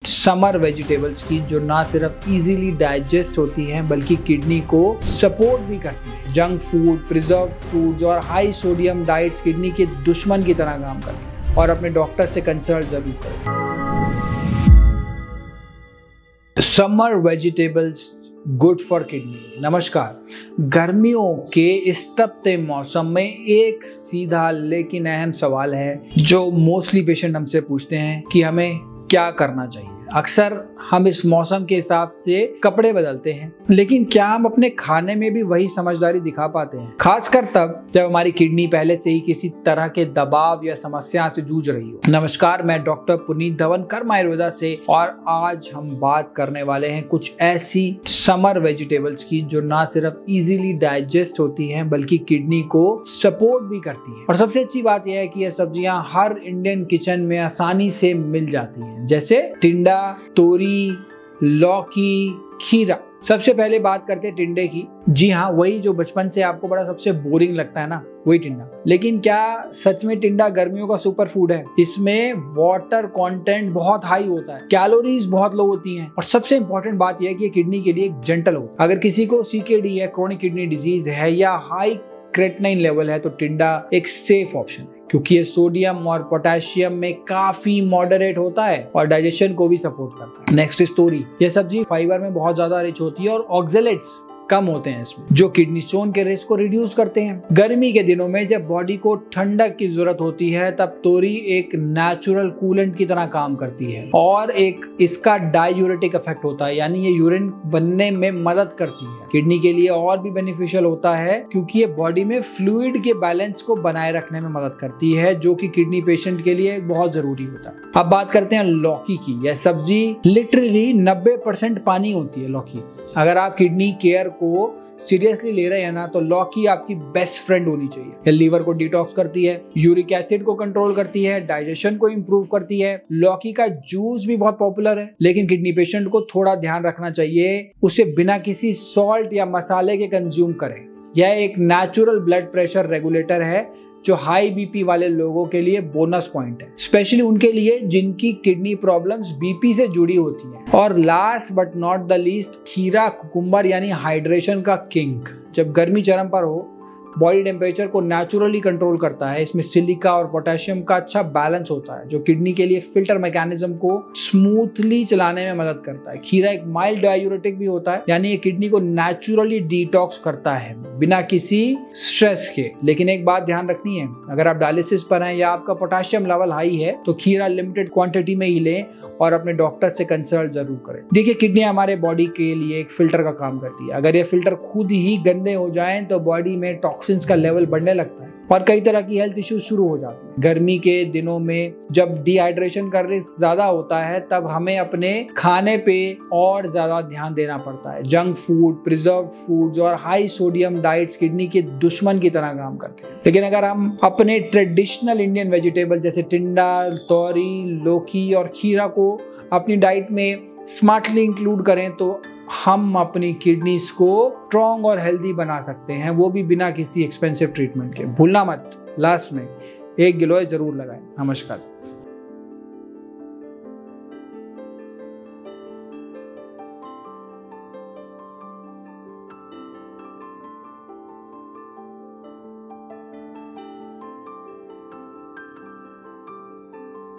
Summer vegetables की जो ना सिर्फ इजीली डाइजेस्ट होती हैं बल्कि किडनी को सपोर्ट भी करती हैं। जंक फूड, प्रिजर्व फूड्स और हाई सोडियम डाइट्स किडनी के दुश्मन की तरह काम करते हैं और अपने डॉक्टर से कंसल्ट जरूर करें। Summer vegetables good for kidney. नमस्कार। गर्मियों के इस तपते मौसम में एक सीधा लेकिन अहम सवाल है जो मोस्टली पेशेंट हमसे पूछते हैं कि हमें क्या करना चाहिए। अक्सर हम इस मौसम के हिसाब से कपड़े बदलते हैं, लेकिन क्या हम अपने खाने में भी वही समझदारी दिखा पाते हैं, खासकर तब जब हमारी किडनी पहले से ही किसी तरह के दबाव या समस्या से जूझ रही हो। नमस्कार, मैं डॉक्टर पुनीत धवन कर्म आयुर्वेदा से, और आज हम बात करने वाले हैं कुछ ऐसी समर वेजिटेबल्स की जो ना सिर्फ इजीली डाइजेस्ट होती हैं बल्कि किडनी को सपोर्ट भी करती हैं। और सबसे अच्छी बात यह है कि ये सब्जियां हर इंडियन किचन में आसानी से मिल जाती हैं, जैसे टिंडा, तोरी, लौकी, खीरा। सबसे पहले बात करते हैं टिंडे की। जी हाँ, वही जो बचपन से आपको बड़ा सबसे बोरिंग लगता है ना, वही टिंडा। लेकिन क्या सच में टिंडा गर्मियों का सुपर फूड है? इसमें वाटर कंटेंट बहुत हाई होता है, कैलोरीज बहुत लो होती हैं, और सबसे इंपॉर्टेंट बात यह है कि ये किडनी के लिए जेंटल होता है। अगर किसी को सीकेडी है, क्रोनिक किडनी डिजीज है या हाई क्रेटिनिन लेवल है तो टिंडा एक सेफ ऑप्शन है, क्योंकि ये सोडियम और पोटेशियम में काफी मॉडरेट होता है और डाइजेशन को भी सपोर्ट करता है। नेक्स्ट इज तोरी। ये सब्जी फाइबर में बहुत ज्यादा रिच होती है और ऑक्जेलेट्स कम होते हैं इसमें, जो किडनी स्टोन के रिस्क को रिड्यूस करते हैं। गर्मी के दिनों में जब बॉडी को ठंडक की जरूरत होती है तब तोरी एक नेचुरल कूलेंट की तरह काम करती है और एक इसका डायूरेटिक इफेक्ट होता है, यानी ये यूरिन बनने में मदद करती है। किडनी के लिए और भी बेनिफिशियल होता है क्योंकि ये बॉडी में फ्लूइड के बैलेंस को बनाए रखने में मदद करती है, जो कि किडनी पेशेंट के लिए बहुत जरूरी होता है। अब बात करते हैं लौकी की। यह सब्जी लिटरली 90% पानी होती है। लौकी, अगर आप किडनी केयर को सीरियसली ले रहे हैं ना, तो लौकी आपकी बेस्ट फ्रेंड होनी चाहिए। ये लीवर को डिटॉक्स करती है, यूरिक एसिड को कंट्रोल करती है, डाइजेशन को इंप्रूव करती है। लौकी का जूस भी बहुत पॉपुलर है, लेकिन किडनी पेशेंट को थोड़ा ध्यान रखना चाहिए, उसे बिना किसी सॉल्ट या मसाले के कंज्यूम करें। यह एक नेचुरल ब्लड प्रेशर रेगुलेटर है जो हाई बीपी वाले लोगों के लिए बोनस पॉइंट है, स्पेशली उनके लिए जिनकी किडनी प्रॉब्लम्स बीपी से जुड़ी होती हैं। और last but not the least, खीरा कुकुम्बर यानी हाइड्रेशन का किंग। जब गर्मी चरम पर हो, बॉडी टेम्परेचर को नेचुरली कंट्रोल करता है। इसमें सिलिका और पोटेशियम का अच्छा बैलेंस होता है, जो किडनी के लिए फिल्टर मैकेनिज्म को स्मूथली चलाने में मदद करता है। खीरा एक माइल्ड डायूरेटिक भी होता है, यानी ये किडनी को नेचुरली डिटॉक्स करता है बिना किसी स्ट्रेस के। लेकिन एक बात ध्यान रखनी है, अगर आप डायलिसिस पर हैं या आपका पोटेशियम लेवल हाई है तो खीरा लिमिटेड क्वांटिटी में ही लें और अपने डॉक्टर से कंसल्ट जरूर करें। देखिए, किडनी हमारे बॉडी के लिए एक फिल्टर का काम करती है। अगर ये फिल्टर खुद ही गंदे हो जाएं तो बॉडी में टॉक्सिन्स का लेवल बढ़ने लगता है और कई तरह की हेल्थ इश्यूज शुरू हो जाती हैं। गर्मी के दिनों में जब डिहाइड्रेशन का रिस्क ज्यादा होता है तब हमें अपने खाने पे और ज्यादा ध्यान देना पड़ता है। जंक फूड, प्रिजर्व फूड्स और हाई सोडियम डाइट्स किडनी के दुश्मन की तरह काम करते हैं। लेकिन अगर हम अपने ट्रेडिशनल इंडियन वेजिटेबल जैसे टिंडा, तोरी, लौकी और खीरा को अपनी डाइट में स्मार्टली इंक्लूड करें तो हम अपनी किडनीज को स्ट्रॉन्ग और हेल्दी बना सकते हैं, वो भी बिना किसी एक्सपेंसिव ट्रीटमेंट के। भूलना मत, लास्ट में एक गिलोय जरूर लगाएं। नमस्कार।